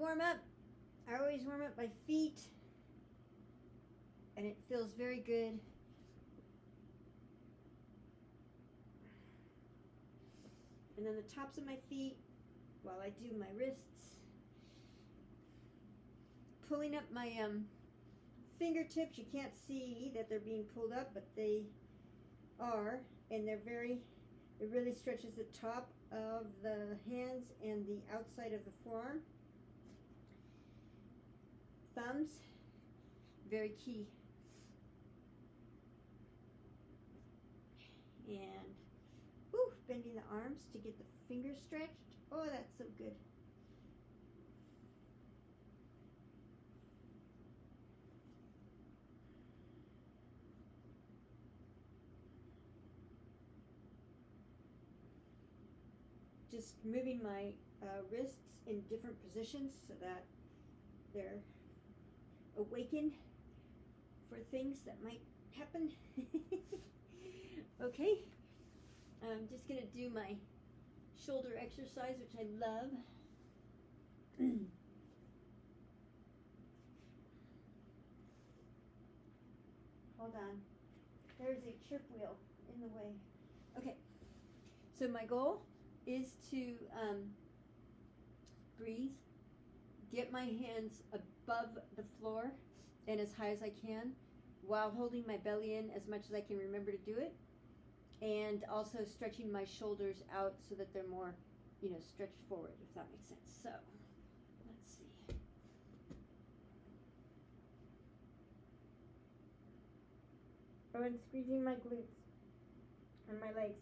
warm up, I always warm up my feet, and it feels very good. And then the tops of my feet while I do my wrists. Pulling up my fingertips. You can't see that they're being pulled up, but they are, and it really stretches the top of the hands and the outside of the forearm. Thumbs, very key. And bending the arms to get the fingers stretched. Oh, that's so good. Just moving my wrists in different positions so that they're awakened for things that might happen. Okay, I'm just gonna do my shoulder exercise, which I love. Hold on, there's a chirp wheel in the way. Okay, so my goal is to breathe, get my hands above the floor and as high as I can while holding my belly in as much as I can remember to do it, and also stretching my shoulders out so that they're more, stretched forward, if that makes sense. So, let's see. Oh, and squeezing my glutes and my legs.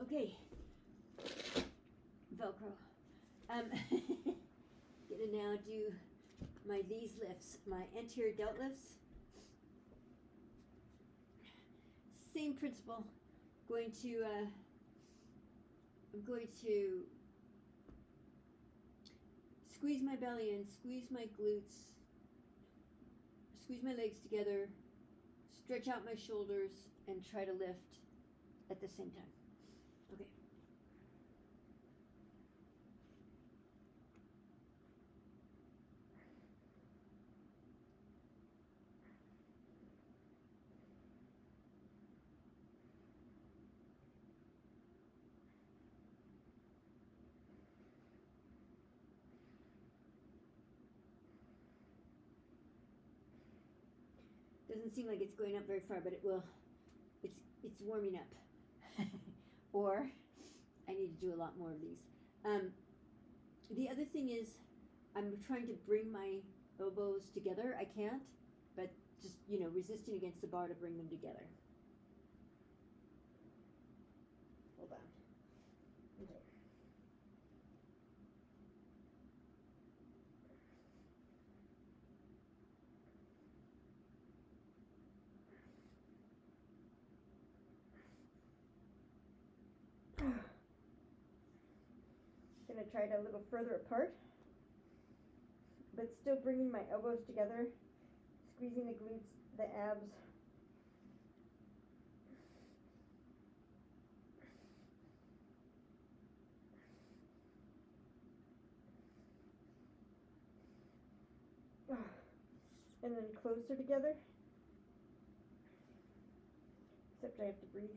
Okay, Velcro. Gonna now do these lifts, my anterior delt lifts. Same principle. I'm going to squeeze my belly in, squeeze my glutes, squeeze my legs together, stretch out my shoulders, and try to lift at the same time. Okay. Doesn't seem like it's going up very far, but it will. It's warming up. Or I need to do a lot more of these. The other thing is I'm trying to bring my elbows together. I can't, but just, resisting against the bar to bring them together. Hold on. Okay. going to try it a little further apart, but still bringing my elbows together, squeezing the glutes, the abs. And then closer together, except I have to breathe.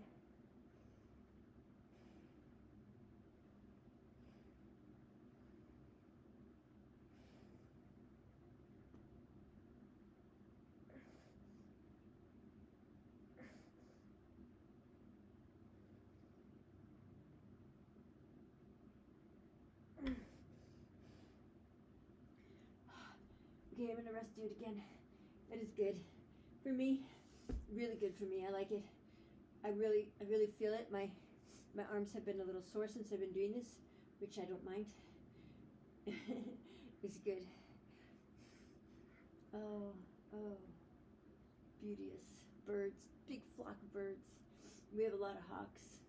Okay, I'm gonna rest, do it again. That is good for me. Really good for me. I like it. I really feel it. My arms have been a little sore since I've been doing this, which I don't mind. It's good. Oh, beauteous birds, big flock of birds. We have a lot of hawks.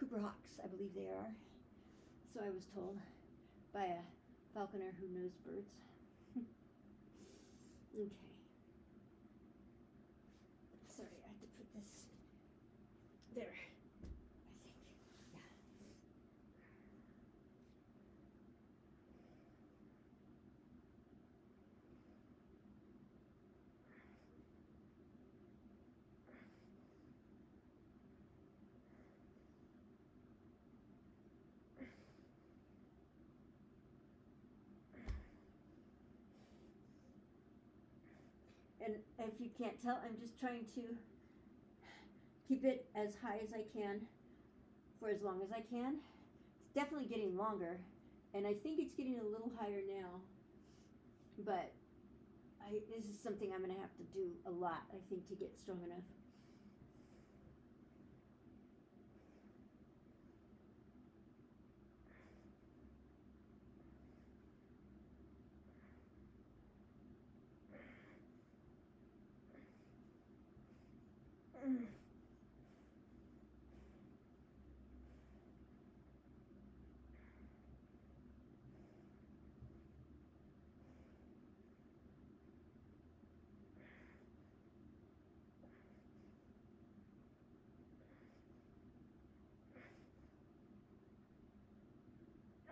Cooper hawks, I believe they are. So I was told by a falconer who knows birds. Okay. Sorry, I have to put this there. I think. Yeah. And if you can't tell, I'm just trying to keep it as high as I can for as long as I can. It's definitely getting longer, and I think it's getting a little higher now, but this is something I'm going to have to do a lot, I think, to get strong enough.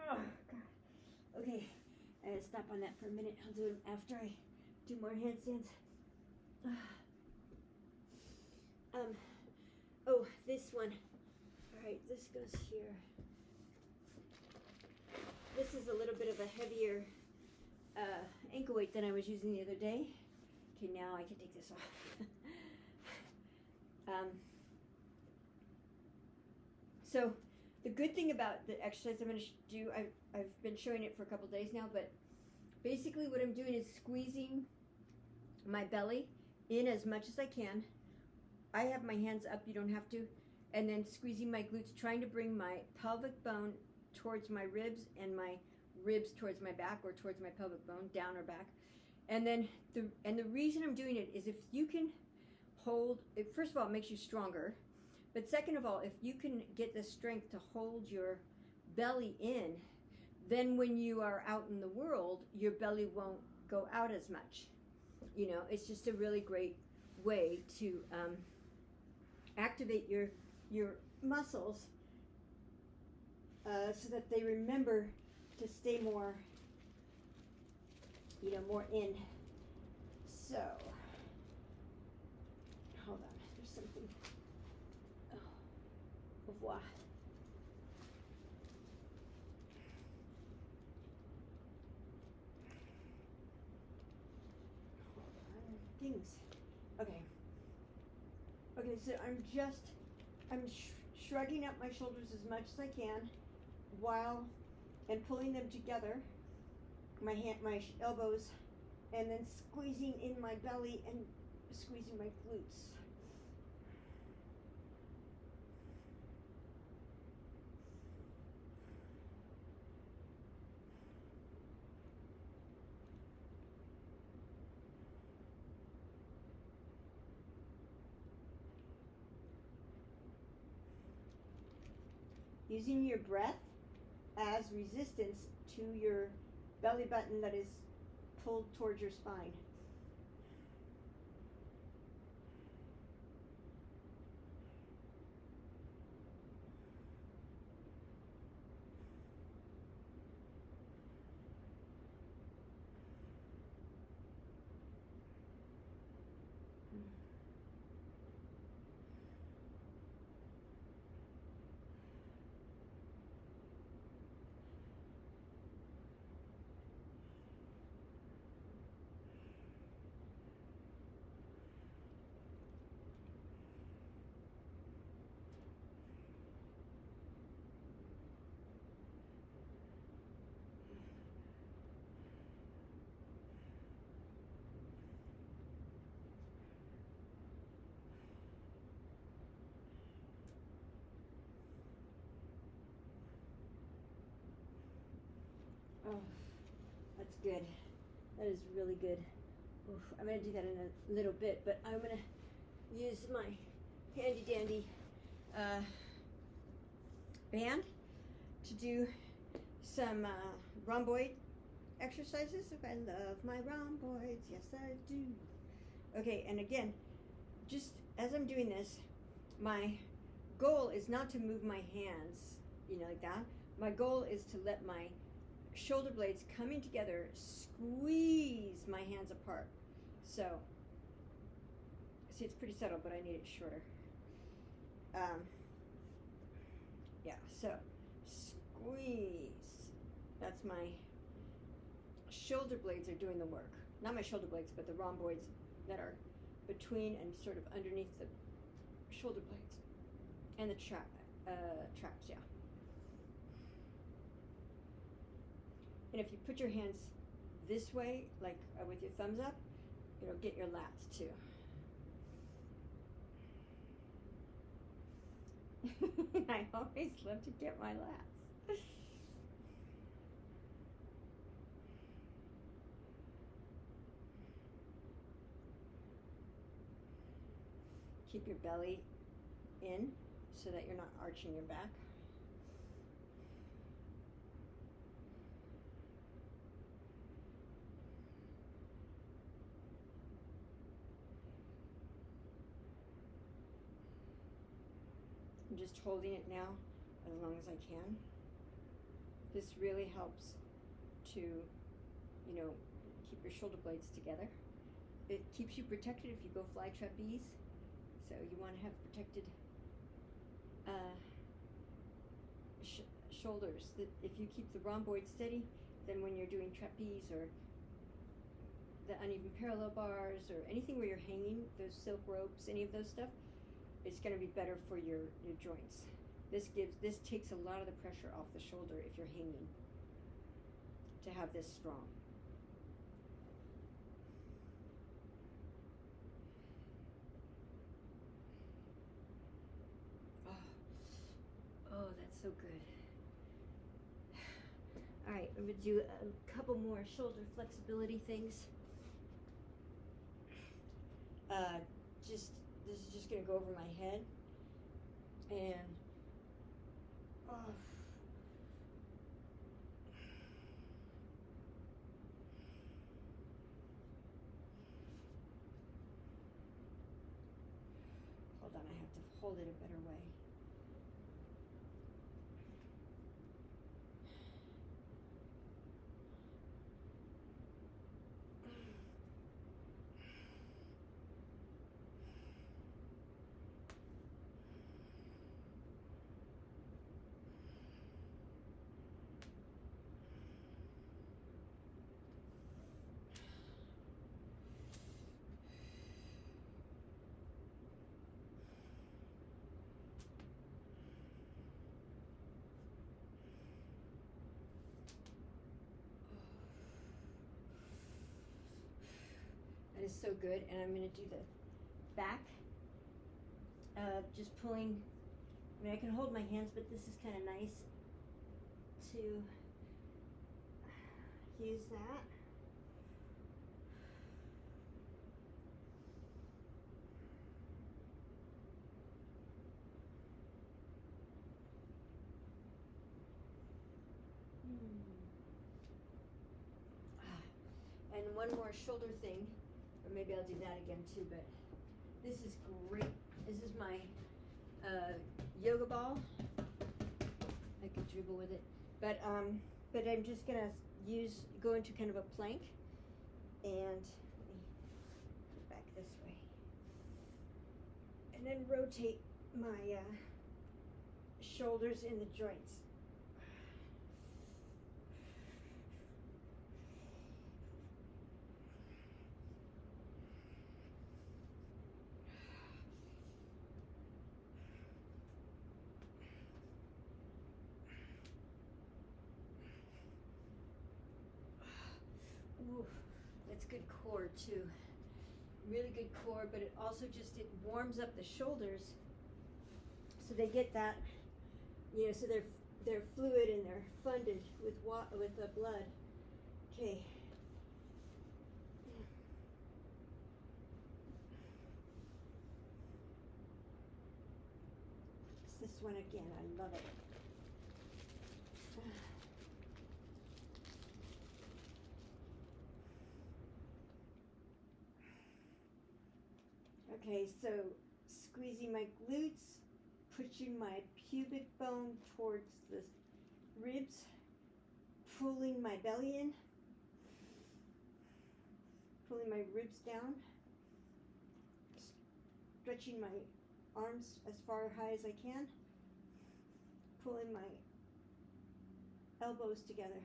Oh, God. Okay, I gotta stop on that for a minute. I'll do it after I do more handstands. Oh, this one. Alright, this goes here. This is a little bit of a heavier ankle weight than I was using the other day. Okay, now I can take this off. So the good thing about the exercise I'm going to do, I've been showing it for a couple days now, but basically what I'm doing is squeezing my belly in as much as I can. I have my hands up, you don't have to, and then squeezing my glutes, trying to bring my pelvic bone towards my ribs and my ribs towards my back, or towards my pelvic bone, down or back. And then the reason I'm doing it is if you can hold, first of all, it makes you stronger. But second of all, if you can get the strength to hold your belly in, then when you are out in the world, your belly won't go out as much. You know, it's just a really great way to activate your muscles so that they remember to stay more, more in. So, hold on, there's something. Oh, au revoir. Hold on, things. Okay. Okay, so I'm shrugging up my shoulders as much as I can and pulling them together, my elbows, and then squeezing in my belly and squeezing my glutes. Using your breath as resistance to your belly button that is pulled towards your spine. Oh, that's good. That is really good. Oof, I'm going to do that in a little bit, but I'm going to use my handy dandy band to do some rhomboid exercises. I love my rhomboids. Yes, I do. Okay, and again, just as I'm doing this, my goal is not to move my hands, like that. My goal is to let my shoulder blades coming together squeeze my hands apart. So, see, it's pretty subtle, but I need it shorter. Yeah, so squeeze. That's my shoulder blades are doing the work. Not my shoulder blades, but the rhomboids that are between and sort of underneath the shoulder blades and the traps, yeah. And if you put your hands this way, like with your thumbs up, it'll get your lats too. I always love to get my lats. Keep your belly in so that you're not arching your back. I'm just holding it now as long as I can. This really helps to, keep your shoulder blades together. It keeps you protected if you go fly trapeze. So you want to have protected shoulders. If you keep the rhomboid steady, then when you're doing trapeze or the uneven parallel bars or anything where you're hanging, those silk ropes, any of those stuff, it's going to be better for your joints. This takes a lot of the pressure off the shoulder if you're hanging, to have this strong. Oh, that's so good. All right, I'm going to do a couple more shoulder flexibility things. This is just going to go over my head. And hold on, I have to hold it a better way. That is so good. And I'm going to do the back. Just pulling. I can hold my hands, but this is kind of nice to use that. one more shoulder thing, or maybe I'll do that again too, but this is great. This is my yoga ball. I could dribble with it, but I'm just gonna go into kind of a plank, and let me put back this way, and then rotate my shoulders in the joints. Ooh, that's good core too. Really good core, but it also it warms up the shoulders, so they get that, so they're fluid and they're funded with the blood. Okay. It's this one again. I love it. Okay, so squeezing my glutes, pushing my pubic bone towards the ribs, pulling my belly in, pulling my ribs down, stretching my arms as far high as I can, pulling my elbows together.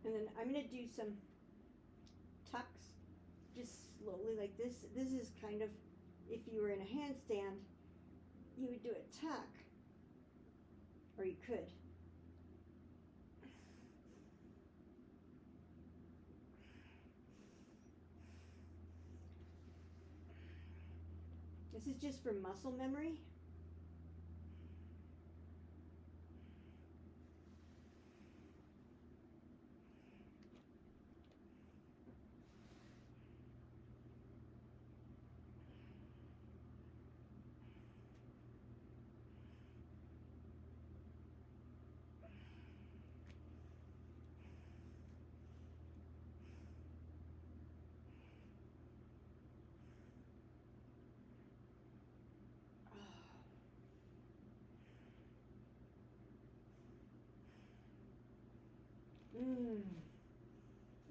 And then I'm going to do some tucks, just slowly like this. This is kind of, if you were in a handstand, you would do a tuck, or you could. This is just for muscle memory.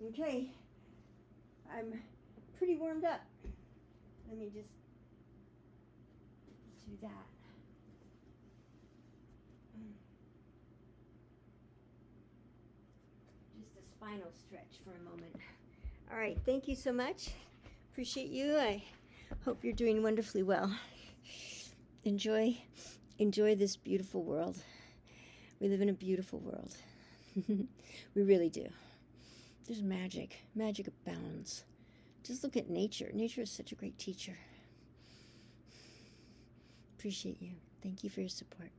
Okay, I'm pretty warmed up. Let me just do that. Just a spinal stretch for a moment. All right, thank you so much. Appreciate you. I hope you're doing wonderfully well. Enjoy this beautiful world. We live in a beautiful world. We really do. There's magic. Magic abounds. Just look at nature. Nature is such a great teacher. Appreciate you. Thank you for your support.